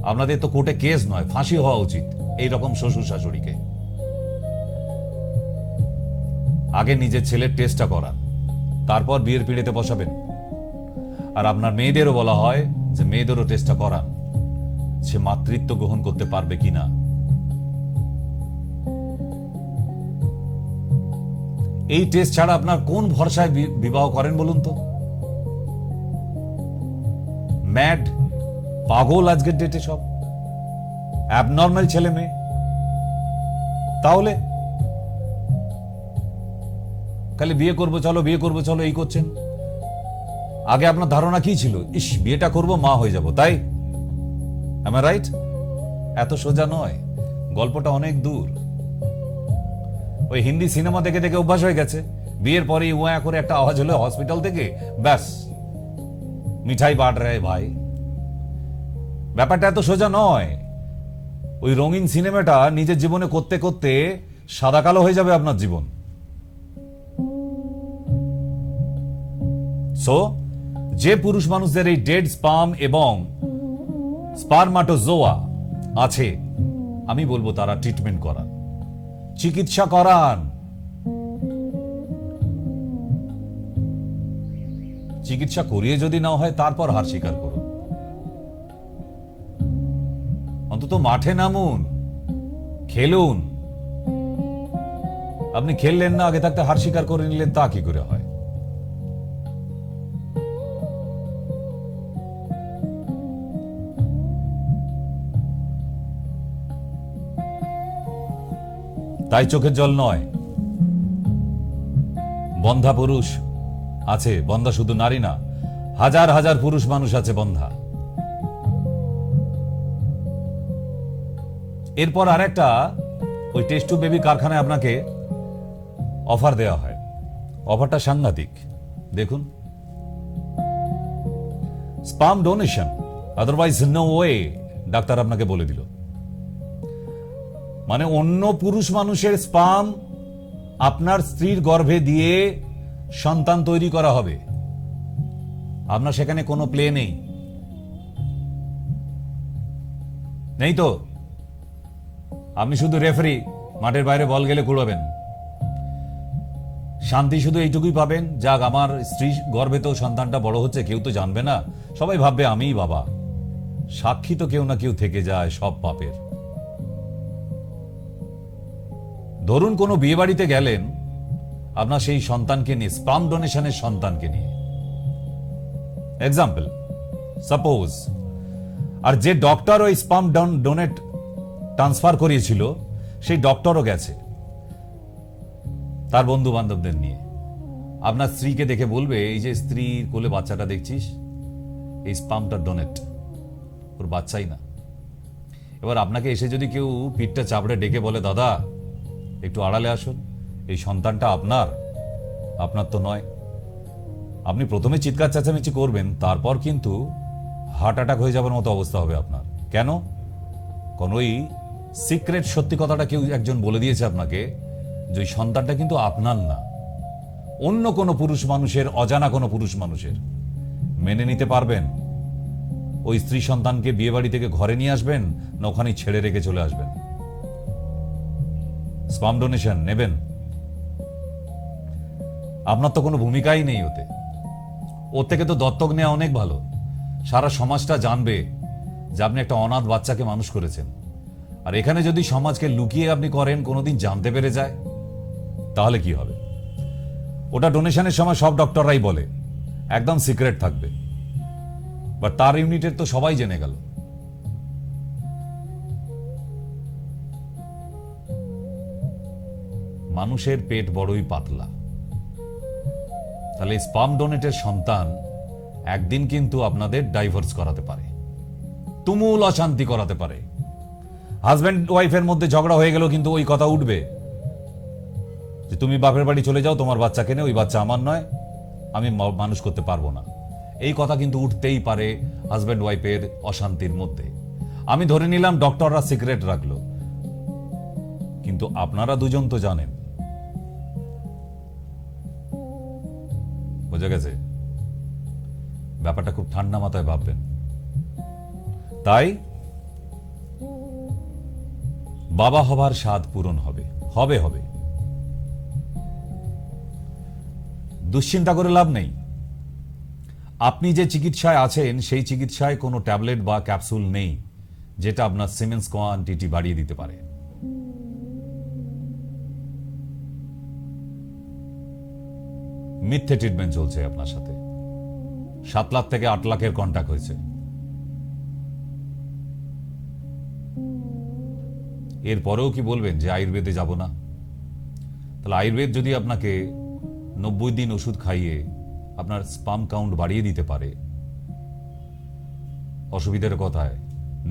আপনাদের তো কোর্টে কেস নয়, ফাঁসি হওয়া উচিত এইরকম শ্বশুর শাশুড়িকে। আগে নিজের ছেলের টেস্টটা করান, তারপর বিয়ের পিড়িতে বসাবেন। আর আপনার মেয়েদেরও বলা হয় যে মেয়েদেরও টেস্টটা করান, সে মাতৃত্ব গ্রহণ করতে পারবে কিনা। এই টেস্ট ছাড়া আপনার কোন ভরসায় বিবাহ করেন বলুন তো? ম্যাড, পাগল আজকের ডেটে সব, অ্যাবনর্মাল ছেলে মেয়ে। তাহলে খালি বিয়ে করবো চলো, বিয়ে করবো চলো এই করছেন। আগে আপনার ধারণা কি ছিল? ইস, বিয়েটা করবো, মা হয়ে যাব, তাই? am I right? এত সোজা নয়, গল্পটা অনেক দূর। ওই হিন্দি সিনেমা দেখে দেখে অভ্যাস হয়ে গেছে। বিয়ের পরে উয়া করে একটা আওয়াজ হলো হসপিটাল থেকে, ব্যাস মিঠাই বাট রে ভাই। ব্যাপারটা এত সোজা নয়। ওই রঙিন সিনেমাটা নিজের জীবনে করতে করতে সাদা কালো হয়ে যাবে আপনার জীবন। সো যে পুরুষ মানুষদের এই ডেড স্পার্ম এবং স্পারমাটোজোয়া আছে, আমি বলবো তারা ট্রিটমেন্ট করান, চিকিৎসা করান। চিকিৎসা করিয়ে যদি না হয় তারপর হার স্বীকার করুন। অন্তত মাঠে নামুন, খেলুন। আপনি খেললেন না, আগে থাকতে হার স্বীকার করে নিলেন, তা কি করে হয়? তাই চোখের জল নয়, বন্ধা পুরুষ আছে। বন্ধা শুধু নারী না, হাজার হাজার পুরুষ মানুষ আছে বন্ধা। এরপর আরেকটা, ওই টেস্ট টু বেবি কারখানায় আপনাকে অফার দেওয়া হয়। অফারটা সাংঘাতিক, দেখুন। Sperm donation, otherwise no way, doctor আপনাকে বলে দিল। মানে অন্য পুরুষ মানুষের স্পার্ম আপনার স্ত্রীর গর্ভে দিয়ে সন্তান তৈরি করা হবে। আপনার সেখানে কোনো প্লে নেই। নেই তো, আপনি শুধু রেফারি, মাঠের বাইরে বল গেলে কুড়াবেন। শান্তি শুধু এইটুকুই পাবেন, যাক আমার স্ত্রী গর্ভে তো সন্তানটা বড় হচ্ছে, কেউ তো জানবে না, সবাই ভাববে আমিই বাবা। সাক্ষী তো কেউ না কেউ থেকে যায় সব পাপের। ধরুন কোনো বিয়ে বাড়িতে গেলেন আপনার সেই সন্তানকে নিয়ে, স্পাম ডোনেশনের সন্তানকে নিয়ে, এক্সাম্পল সাপোজ, আর যে ডক্টর ওই স্পাম ডোনেট ট্রান্সফার করিয়েছিল সেই ডক্টরও গেছে তার বন্ধু বান্ধবদের নিয়ে। আপনার স্ত্রীকে দেখে বলবে, এই যে স্ত্রীর কোলে বাচ্চাটা দেখছিস, এই স্পামটা ডোনেট, ওর বাচ্চাই না। এবার আপনাকে এসে যদি কেউ পিঠটা চাপড়ে ডেকে বলে, দাদা একটু আড়ালে আসুন, এই সন্তানটা আপনার তো নয়, আপনি প্রথমে চিৎকার চেঁচামেচি করবেন, তারপর কিন্তু হার্ট অ্যাটাক হয়ে যাবার মতো অবস্থা হবে আপনার। কেন? কারণ ওই সিক্রেট সত্যি কথাটা কেউ একজন বলে দিয়েছে আপনাকে, যে ওই সন্তানটা কিন্তু আপনার না, অন্য কোনো পুরুষ মানুষের, অজানা কোনো পুরুষ মানুষের। মেনে নিতে পারবেন? ওই স্ত্রী সন্তানকে বিয়ে বাড়ি থেকে ঘরে নিয়ে আসবেন, না ওখানেই ছেড়ে রেখে চলে আসবেন? স্পাম ডোনেশন নেবেন? আপনার তো কোনো ভূমিকাই নেই ওতে। ওর থেকে তো দত্তক নেওয়া অনেক ভালো। সারা সমাজটা জানবে যে আপনি একটা অনাথ বাচ্চাকে মানুষ করেছেন। আর এখানে যদি সমাজকে লুকিয়ে আপনি করেন, কোনোদিন জানতে পেরে যায়, তাহলে কি হবে? ওটা ডোনেশনের সময় সব ডক্টররাই বলে একদম সিক্রেট থাকবে, বাট তার ইউনিটের তো সবাই জেনে গেল। মানুষের পেট বড়ই পাতলা। তাহলে স্পাম ডোনেটের সন্তান একদিন কিন্তু আপনাদের ডাইভোর্স করাতে পারে, তুমুল অশান্তি করাতে পারে। হাজব্যান্ড ওয়াইফের মধ্যে ঝগড়া হয়ে গেল, কিন্তু ওই কথা উঠবে যে তুমি বাপের বাড়ি চলে যাও, তোমার বাচ্চাকে নিয়ে, ওই বাচ্চা আমার নয়, আমি মানুষ করতে পারবো না। এই কথা কিন্তু উঠতেই পারে হাজব্যান্ড ওয়াইফের অশান্তির মধ্যে। আমি ধরে নিলাম ডক্টররা সিক্রেট রাখলো, কিন্তু আপনারা দুজন তো জানেন। বোঝা গেছে? ব্যাপারটা খুব ঠান্ডা মাথায় ভাববেন। তাই বাবা হবার স্বাদ পূরণ হবে, হবে হবে, দুশ্চিন্তা করে লাভ নেই। আপনি যে চিকিৎসায় আছেন সেই চিকিৎসায় কোনো ট্যাবলেট বা ক্যাপসুল নেই যেটা আপনার সিমেন্স কোয়ান্টিটি বাড়িয়ে দিতে পারে। মিথ্যে ট্রিটমেন্ট চলছে আপনার সাথে। 7 লাখ থেকে 8 লাখের কন্ট্যাক্ট হয়েছে। এরপরেও কি বলবেন যে আয়ুর্বেদে যাব না? তাহলে আয়ুর্বেদ যদি আপনাকে 90 দিন ওষুধ খাইয়ে আপনার স্পাম কাউন্ট বাড়িয়ে দিতে পারে, অসুবিধার কথায়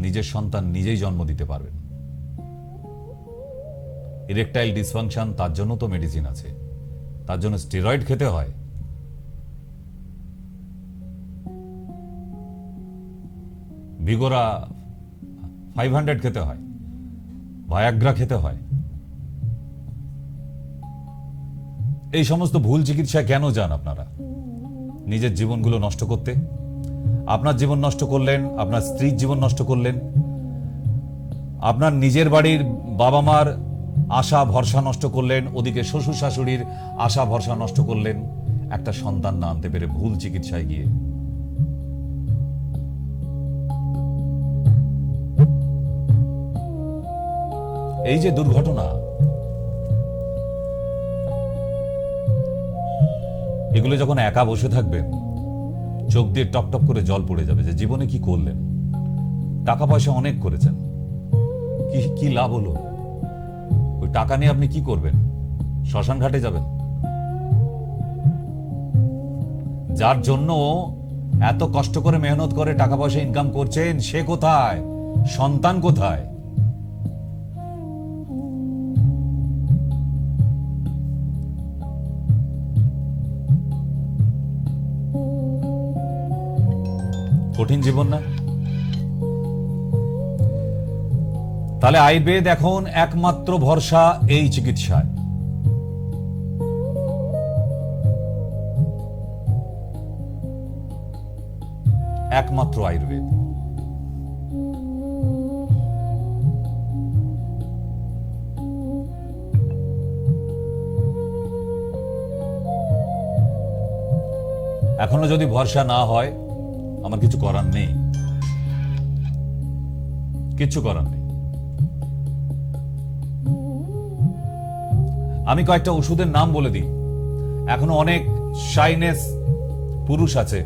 নিজের সন্তান নিজেই জন্ম দিতে পারবেন। ইরেকটাইল ডিসফাংশন, তার জন্য তো মেডিসিন আছে, তার জন্য স্টেরয়েড খেতে হয়। ভিগোরা 500 খেতে হয়, ভায়াগ্রা খেতে হয়। এই সমস্ত ভুল চিকিৎসায় কেন যান আপনারা? নিজের জীবনগুলো নষ্ট করতে। আপনার জীবন নষ্ট করলেন, আপনার স্ত্রীর জীবন নষ্ট করলেন, আপনার নিজের বাড়ির বাবা মার আশা ভরসা নষ্ট করলেন, ওদিকে শ্বশুর শাশুড়ির আশা ভরসা নষ্ট করলেন একটা সন্তান না আনতে পেরে ভুল চিকিৎসায় গিয়ে। এই যে দুর্ঘটনা, এগুলো যখন একা বসে থাকবেন, চোখ দিয়ে টপ করে জল পড়ে যাবে যে জীবনে কি করলেন। টাকা পয়সা অনেক করেছেন, কি লাভ হলো? ওই টাকা নিয়ে আপনি কি করবেন? শ্মশান ঘাটে যাবেন? যার জন্য এত কষ্ট করে মেহনত করে টাকা পয়সা ইনকাম করছেন, সে কোথায়? সন্তান কোথায়? কঠিন জীবন না? তাহলে আয়ুর্বেদ এখন একমাত্র ভরসা এই চিকিৎসায়। একমাত্র আয়ুর্বেদ। এখনো যদি ভরসা না হয়, আমার কিছু করার নেই, কিচ্ছু করার নেই। আমি কয়েকটা ওষুধের নাম বলে দিই। এখনো অনেক শাইনেস পুরুষ আছে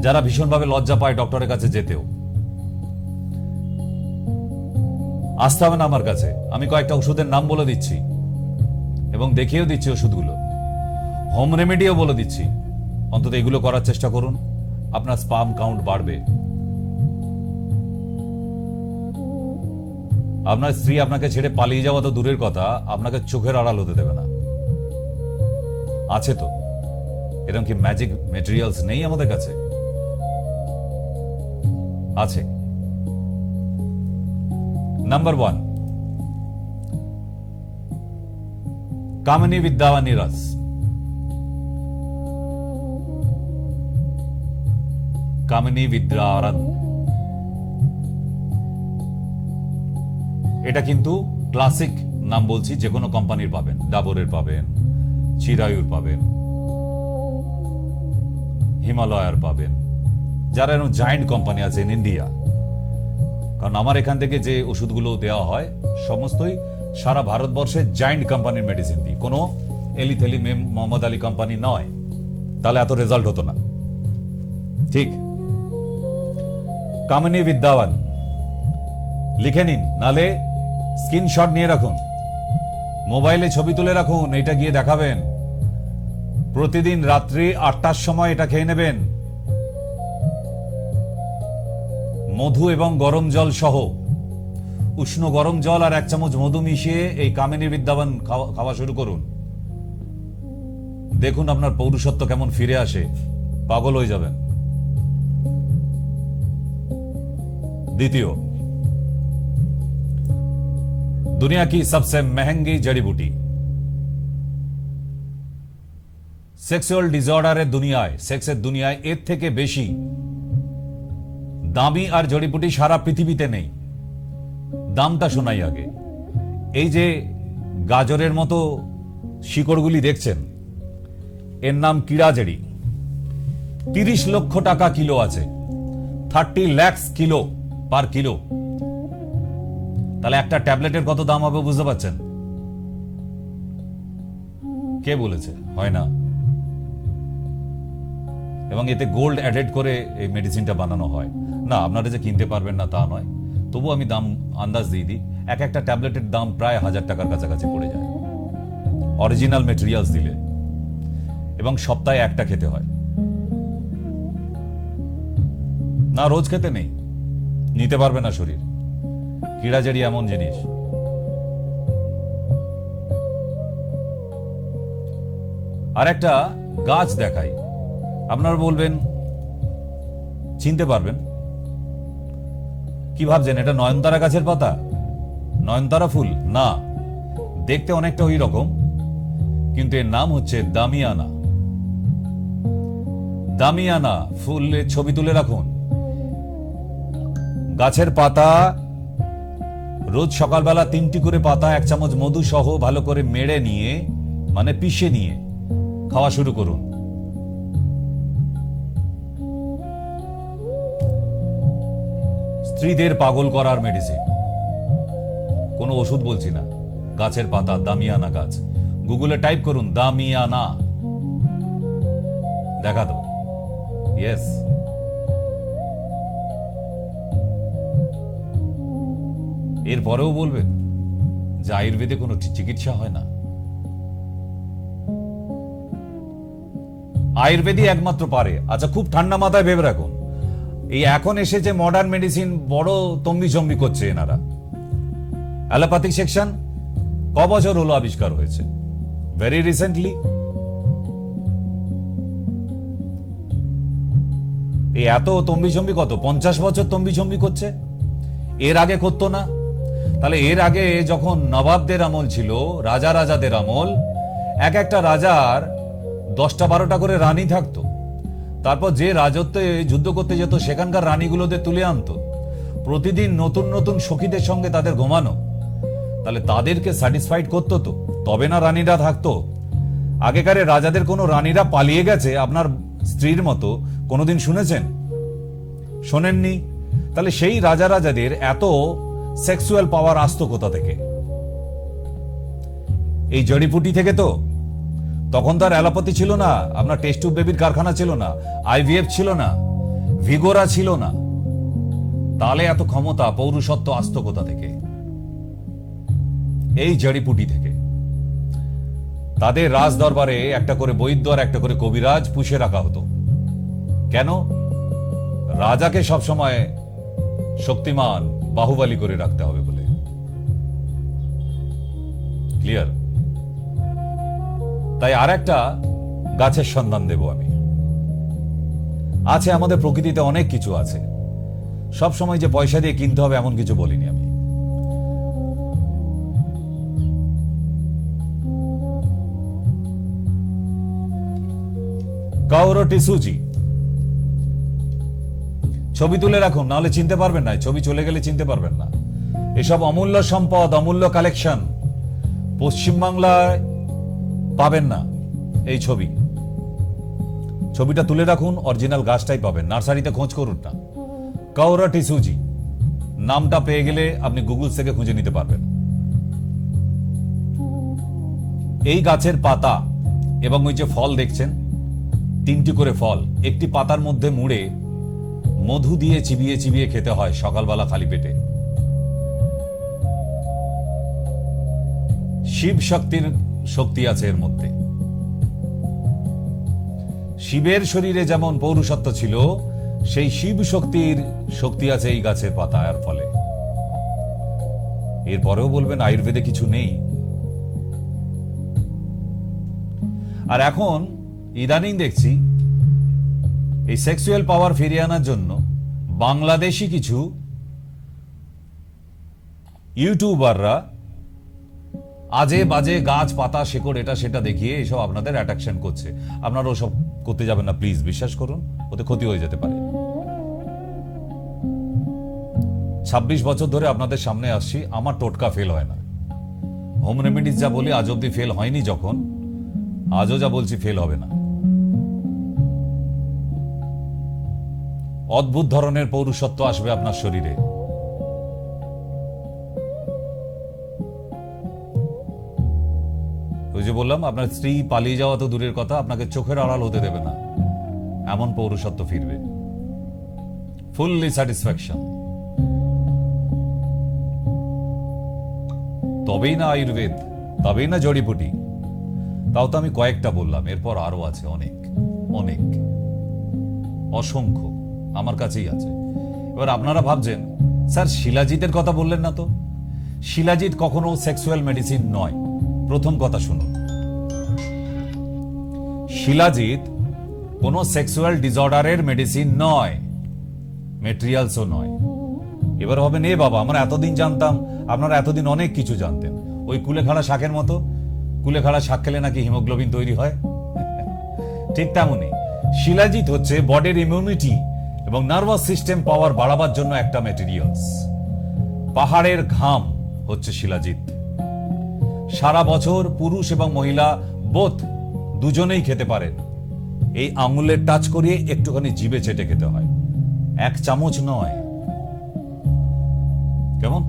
যারা ভীষণভাবে লজ্জা পায় ডক্টরের কাছে যেতেও। আসতে হবে না আমার কাছে, আমি কয়েকটা ওষুধের নাম বলে দিচ্ছি এবং দেখিয়েও দিচ্ছি ওষুধগুলো, হোম রেমেডিও বলে দিচ্ছি। অন্তত এগুলো করার চেষ্টা করুন, আপনার স্পাম কাউন্ট বাড়বে। আপনার স্ত্রী আপনাকে ছেড়ে পালিয়ে যাওয়া তো দূরের কথা, আপনাকে চোখের আড়াল হতে দেবে না। আছে তো, এরকম কি ম্যাজিক ম্যাটেরিয়ালস নেই আমাদের কাছে? আছে। নাম্বার 1, কামিনী বিদ্যাবানী রস। কামিনী বিদ্যারণ, এটা কিন্তু ক্লাসিক নাম বলছি, যে কোনো কোম্পানির পাবেন, ডাবরের পাবেন, চিরায়ুর পাবেন, হিমালয়ার পাবেন, যারা এরকম জায়েন্ট কোম্পানি আছে ইন ইন্ডিয়া। কারণ আমার এখান থেকে যে ওষুধগুলো দেওয়া হয় সমস্তই সারা ভারতবর্ষের জায়েন্ট কোম্পানির মেডিসিন দিই, কোনো এলিথেলি মোহাম্মদ আলী কোম্পানি নয়, তাহলে এত রেজাল্ট হতো না। ঠিক, কামিনী বিদ্যাবান লিখে নিন, নালে স্ক্রিনশট নিয়ে রাখুন, মোবাইলে ছবি তুলে রাখুন, এটা গিয়ে দেখাবেন। প্রতিদিন রাত্রি 8টার সময় এটা খেয়ে নেবেন, মধু এবং গরম জল সহ। উষ্ণ গরম জল আর 1 চামচ মধু মিশিয়ে এই কামিনী বিদ্যাবান খাওয়া শুরু করুন। দেখুন আপনার পৌরুষত্ব কেমন ফিরে আসে, পাগল হয়ে যাবেন। দ্বিতীয়, दुनिया की सबसे महंगी जड़ी बूटी, সেক্সুয়াল ডিসঅর্ডারের দুনিয়ায়, সেক্সের দুনিয়ায় এর থেকে বেশি দামি আর জড়িবুটি সারা পৃথিবীতে নেই। দামটা শোনাই আগে। এই যে গাজরের মতো শিকড়গুলি দেখছেন, এর নাম কিড়াজেড়ি। 30 লক্ষ টাকা কিলো আছে, 30 lakhs কিলো পার কিলো। তাহলে একটা ট্যাবলেটের কত দাম হবে বুঝতে পারছেন? কে বলেছে? হয় না। এবং এতে গোল্ড অ্যাডেড করে এই মেডিসিনটা বানানো হয় না। আপনারা যে কিনতে পারবেন না তা নয়, তবু আমি দাম আন্দাজ দিয়ে দিই। একটা ট্যাবলেটের দাম প্রায় 1000 টাকার কাছাকাছি পড়ে যায় অরিজিনাল মেটেরিয়ালস দিলে, এবং সপ্তাহে একটা খেতে হয়। না, রোজ খেতে নেই, নিতে পারবে না শরীর। কিড়াজেড়ি এমন জিনিস। আর একটা গাছ দেখাই, আপনারা বলবেন চিনতে পারবেন কি ভাবছেন এটা নয়নতারা গাছের পাতা, নয়নতারা ফুল? না, দেখতে অনেকটা ওই রকম, কিন্তু এর নাম হচ্ছে দামিয়ানা। দামিয়ানা ফুলের ছবি তুলে রাখুন। গাছের পাতা রোজ সকালবেলা 3টি করে পাতা 1 চামচ মধু সহ ভালো করে মেড়ে নিয়ে, মানে পিষে নিয়ে খাওয়া শুরু করুন। স্ত্রীদের পাগল করার মেডিসিন, কোনো ওষুধ বলছি না। গাছের পাতা, দামিয়ানা গাছ, গুগলে টাইপ করুন দামিয়ানা, দেখা দেব। ইয়েস, এরপরেও বলবেন যে আয়ুর্বেদে কোনো চিকিৎসা হয় না। আয়ুর্বেদই একমাত্র পারে। আচ্ছা, খুব ঠান্ডা মাথায় ভেবে রাখুন, এই এখন এসেছে মডার্ন মেডিসিন, বড় তম্বি জম্বি করছে এনারা। অ্যালোপ্যাথিক সেকশন ক বছর হলো আবিষ্কার হয়েছে? Very recently. এই এত তম্বি জম্বি কত 50 বছর তম্বি জম্বি করছে, এর আগে করতো না? তাহলে এর আগে যখন নবাবদের আমল ছিল, রাজাদের আমল, একটা রাজার 10টা-12টা করে রানী থাকতো। তারপর যে রাজত্বে যুদ্ধ করতে যেত সেখানকার রানীগুলোদের তুলে আনতো, প্রতিদিন নতুন নতুন সখীদের সঙ্গে তাদের ঘুমানো। তাহলে তাদেরকে স্যাটিসফাইড করতো তো, তবে না রানীরা থাকতো। আগেকারে রাজাদের কোনো রানীরা পালিয়ে গেছে আপনার স্ত্রীর মতো কোনোদিন শুনেছেন? শোনেননি? তাহলে সেই রাজা রাজাদের এত সেক্সুয়াল পাওয়ার আসতো কোথা থেকে? এই জড়িপুটি থেকে তো। তখন তার অ্যালোপ্যাথি ছিল না, আপনার টেস্ট টিউব বেবির কারখানা ছিল না, আইভিএফ ছিল না, ভিগোরা ছিল না। তাহলে এত ক্ষমতা পৌরুষত্ব আসতো কোথা থেকে? এই জড়িপুটি থেকে। তাদের রাজ দরবারে একটা করে বৈদ্য আর একটা করে কবিরাজ পুষে রাখা হতো। কেন? রাজাকে সবসময় শক্তিমান বাহুবলী করে রাখতে হবে বলে। ক্লিয়ার? তাই আর একটা গাছের সন্ধান দেব আমি। আছে আমাদের প্রকৃতিতে অনেক কিছু আছে, সব সময় যে পয়সা দিয়ে কিনতে হবে এমন কিছু বলিনি আমি। কাওরটি সুজি, ছবি তুলে রাখুন, নাহলে চিনতে পারবেন না। ছবি চলে গেলে চিনতে পারবেন না। এসব অমূল্য সম্পদ, অমূল্য কালেকশন পশ্চিমবাংলায় পাবেন না। এই ছবিটা তুলে রাখুন, অরিজিনাল গাছটাই পাবেন। নার্সারিতে খোঁজ করুন না। কাওরটি সুজি নামটা পেয়ে গেলে আপনি গুগল থেকে খুঁজে নিতে পারবেন। এই গাছের পাতা এবং ওই যে ফল দেখছেন, 3টি করে ফল, একটি পাতার মধ্যে মুড়ে মধু দিয়ে চিবিয়ে চিবিয়ে খেতে হয় সকালবেলা খালি পেটে। শিব শক্তির শক্তি আছে এর মধ্যে। শিবের শরীরে যেমন পৌরুষত্ব ছিল, সেই শিব শক্তির শক্তি আছে এই গাছের পাতা আর ফলে। এরপরেও বলবেন আয়ুর্বেদে কিছু নেই। আর এখন ইদানিং দেখছি এই সেক্সুয়াল পাওয়ার ফিরিয়ে আনার জন্য বাংলাদেশি কিছু ইউটিউবাররা আজে বাজে গাছ পাতা শেকড় এটা সেটা দেখিয়ে এসব আপনাদের অ্যাট্রাকশন করছে। আপনারা ওসব করতে যাবেন না প্লিজ, বিশ্বাস করুন, ওতে ক্ষতি হয়ে যেতে পারে। 26 বছর ধরে আপনাদের সামনে আসছি, আমার টোটকা ফেল হয় না। হোম রেমেডিজ যা বলি আজ অব্দি ফেল হয়নি, যখন আজও যা বলছি ফেল হবে না। অদ্ভুত ধরনের পৌরুষত্ব আসবে আপনার শরীরে। ওই যে বললাম, আপনার স্ত্রী পালিয়ে যাওয়া তো দূরের কথা, আপনাকে চোখের আড়াল হতে দেবে না, এমন পৌরুষত্ব ফিরবে। Fully satisfaction. তবেই না আয়ুর্বেদ, তবেই না জড়িপুটি। তাও তো আমি কয়েকটা বললাম, এরপর আরো আছে অনেক অনেক, অসংখ্য আমার কাছেই আছে। এবার আপনারা ভাবছেন স্যার শিলাজিতের কথা বললেন না তো। শিলাজিৎ কখনো সেক্সুয়াল মেডিসিন নয়। প্রথম কথা শুনুন, শিলাজিৎ কোনো সেক্সুয়াল ডিসঅর্ডারের মেডিসিন নয়, মেটেরিয়ালসও নয়। এবার হবেন এ বাবা আমরা এতদিন জানতাম, আপনারা এতদিন অনেক কিছু জানতেন। ওই কুলেখাড়া শাকের মতো, কুলেখাড়া শাক খেলে নাকি হিমোগ্লোবিন তৈরি হয়, ঠিক তেমনই শিলাজিৎ হচ্ছে বডির ইমিউনিটি এবং নার্ভাস সিস্টেম পাওয়ার বাড়াবার জন্য একটা ম্যাটেরিয়ালস। পাহাড়ের ঘাম হচ্ছে শিলাজিৎ। সারা বছর পুরুষ এবং মহিলা বোথ দুজনেই খেতে পারেন। এই আঙুলের টাচ করিয়ে একটুখানি জিভে চেটে খেতে হয়, 1 চামচ নয়। কেমন?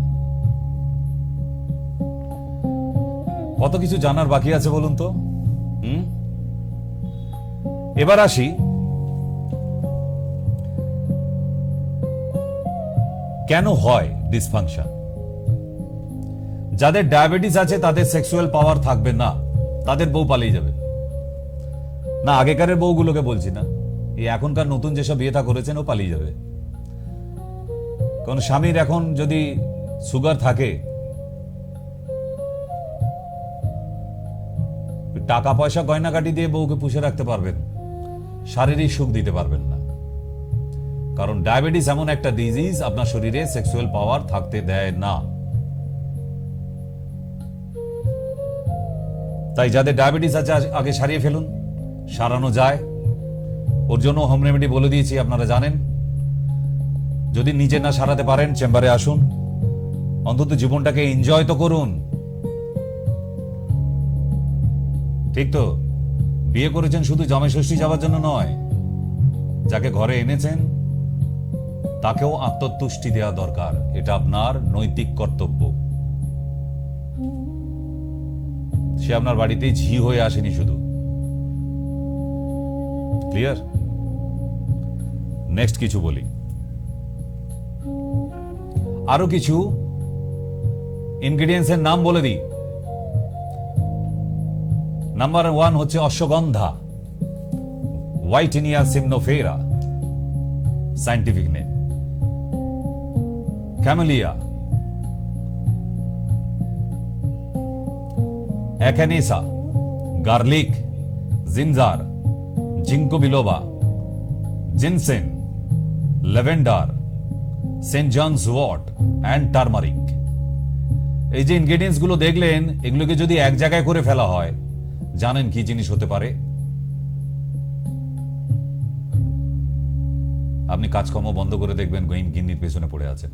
কত কিছু জানার বাকি আছে বলুন তো। এবার আসি কেন হয় ডিসফাংশন। যাদের ডায়াবেটিস আছে তাদের সেক্সুয়াল পাওয়ার থাকবে না, তাদের বউ পালিয়ে যাবে না। আগেকারের বউগুলোকে বলছি না, এই এখনকার নতুন যেসব বিয়ে থা করেছেন ও পালিয়ে যাবে। কারণ স্বামীর এখন যদি সুগার থাকে, টাকা পয়সা গয়নাকাটি দিয়ে বউকে পুষে রাখতে পারবেন, শারীরিক সুখ দিতে পারবেন না। কারণ ডায়াবেটিস এমন একটা ডিজিজ আপনার শরীরে সেক্সুয়াল পাওয়ার থাকতে দেয় না। তাই যাদের ডায়াবেটিস আছে আগে সারিয়ে ফেলুন, সারানো যায়। ওর জন্য হোম রেমেডি বলে দিয়েছি, আপনারা জানেন। যদি নিজে না সারাতে পারেন চেম্বারে আসুন, অন্তত জীবনটাকে এনজয় তো করুন। ঠিক তো? বিয়ে করেছেন শুধু জামাই ষষ্ঠী যাওয়ার জন্য নয়, যাকে ঘরে এনেছেন তাকেও আত্মতুষ্টি দেওয়া দরকার। এটা আপনার নৈতিক কর্তব্য। সে আপনার বাড়িতে ঝি হয়ে আসেনি শুধু। ক্লিয়ার? নেক্সট কিছু বলি, আরো কিছু ইনগ্রেডিয়েন্টসের নাম বলে দিই। নাম্বার 1 হচ্ছে ashwagandha, Withania somnifera scientific name. Camellia, echinacea, garlic, ginger, ginkgo biloba, ginseng, lavender, saint John's wort and turmeric. এই যে ইনগ্রেডিয়েন্টস গুলো দেখলেন, এগুলোকে যদি এক জায়গায় করে ফেলা হয়, জানেন কি জিনিস হতে পারে? আপনি কাজকর্ম বন্ধ করে দেখবেন গিন্নির পেছনে পড়ে আছেন।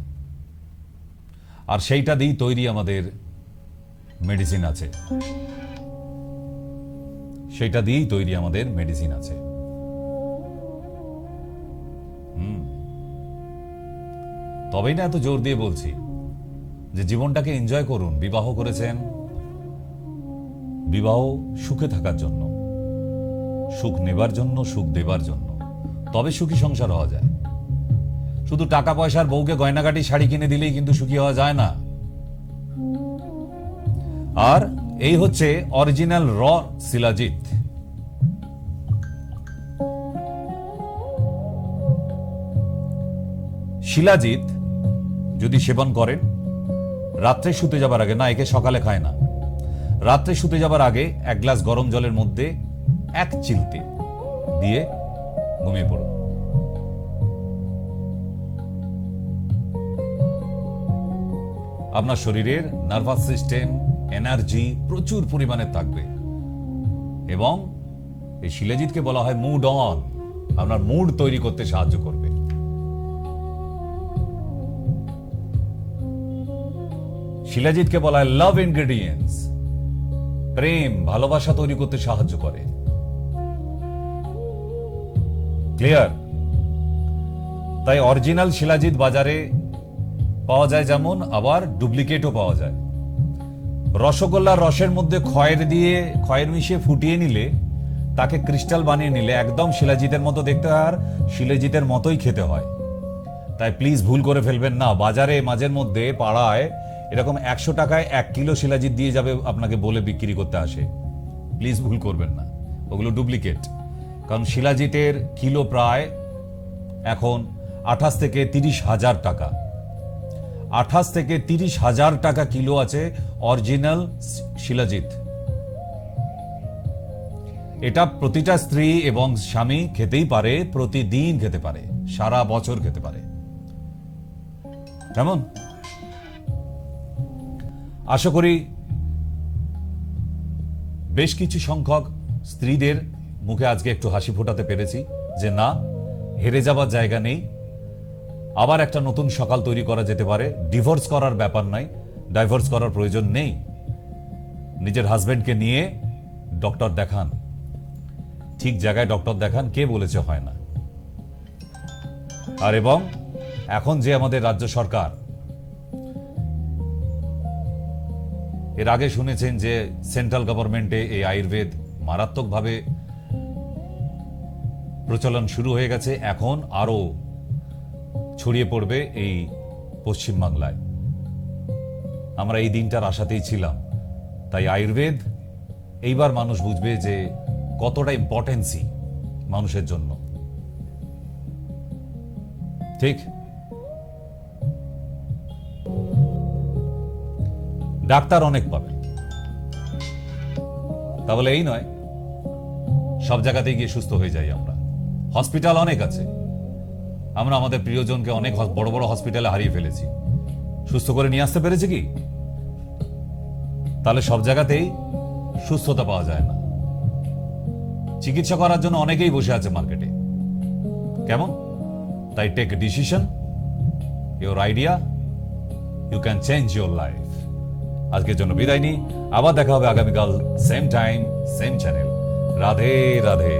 আর সেইটা দিয়েই তৈরি আমাদের মেডিসিন আছে, সেইটা দিয়েই তৈরি আমাদের মেডিসিন আছে। তবেই না এত জোর দিয়ে বলছি যে জীবনটাকে এনজয় করুন। বিবাহ করেছেন, বিবাহ সুখে থাকার জন্য, সুখ নেবার জন্য, সুখ দেবার জন্য, তবে সুখী সংসার হওয়া যায়। শুধু টাকা পয়সার বউকে গয়নাগাটি শাড়ি কিনে দিলেই কিন্তু সুখী হওয়া যায় না। আর এই হচ্ছে অরিজিনাল র শিলাজিৎ। শিলাজিৎ যদি সেবন করেন রাত্রে শুতে যাবার আগে, না একে সকালে খায় না, রাত্রে শুতে যাবার আগে 1 গ্লাস গরম জলের মধ্যে 1 চিলতে দিয়ে ঘুমিয়ে পড়ুন। আপনার শরীরের নার্ভাস সিস্টেম, এনার্জি প্রচুর পরিমাণে থাকবে। এবং এই শিলাজিৎকে বলা হয় মুড অন, আপনার মুড তৈরি করতে সাহায্য করবে। শিলাজিৎকে বলা হয় লাভ ইনগ্রেডিয়েন্টস, প্রেম ভালোবাসা তৈরি করতে সাহায্য করে। ক্লিয়ার? তাই অরিজিনাল শিলাজিৎ বাজারে পাওয়া যায় যেমন, আবার ডুপ্লিকেটও পাওয়া যায়। রসগোল্লার রসের মধ্যে খয়ের মিশিয়ে ফুটিয়ে নিলে, তাকে ক্রিস্টাল বানিয়ে নিলে একদম শিলাজিতের মতো দেখতে হয়, আর শিলাজিতের মতোই খেতে হয়। তাই প্লিজ ভুল করে ফেলবেন না। বাজারে মাঝের মধ্যে পাড়ায় এরকম 100 টাকায় 1 কিলো শিলাজিৎ দিয়ে যাবে আপনাকে বলে বিক্রি করতে আসে। প্লিজ ভুল করবেন না, ওগুলো ডুপ্লিকেট। কারণ শিলাজিতের কিলো প্রায় এখন 28 থেকে 30 হাজার টাকা, 28 থেকে 30 হাজার টাকা কিলো আছে অরিজিনাল শিলাজিৎ। এটা প্রতিটা স্ত্রী এবং স্বামী খেতেই পারে, প্রতিদিন খেতে পারে, সারা বছর খেতে পারে। কেমন? আশা করি বেশ কিছু সংখ্যক স্ত্রীদের মুখে আজকে একটু হাসি ফোটাতে পেরেছি যে না, হেরে যাবার জায়গা নেই, আবার একটা নতুন সকাল তৈরি করা যেতে পারে। ডিভোর্স করার ব্যাপার নাই, ডাইভোর্স করার প্রয়োজন নেই। নিজের হাজবেন্ডকে নিয়ে ডক্টর দেখান, ঠিক জায়গায় ডক্টর দেখান, কে বলেছে হয় না। আর এবং এখন যে আমাদের রাজ্য সরকার, এর আগে শুনেছেন যে সেন্ট্রাল গভর্নমেন্টে এই আয়ুর্বেদ মারাত্মকভাবে প্রচলন শুরু হয়ে গেছে, এখন আরো ছড়িয়ে পড়বে এই পশ্চিমবাংলায়। আমরা এই দিনটার আশাতেই ছিলাম। তাই আয়ুর্বেদ এইবার মানুষ বুঝবে যে কতটা ইম্পর্টেন্সি মানুষের জন্য। ঠিক? ডাক্তার অনেক পাবে, তাহলে এই নয় সব জায়গাতেই গিয়ে সুস্থ হয়ে যাই আমরা। হসপিটাল অনেক আছে, আমরা আমাদের প্রিয়জনকে অনেক বড় বড় হসপিটালে হারিয়ে ফেলেছি, সুস্থ করে নিয়ে আসতে পেরেছি কি? তাহলে সব জায়গাতেই সুস্থতা পাওয়া যায় না। চিকিৎসা করার জন্য অনেকেই বসে আছে মার্কেটে। কেমন? তাই take a decision, your idea, you can change your life. আজকের জন্য বিদায় নিই, আবার দেখা হবে আগামীকাল same time same channel. Radhe Radhe.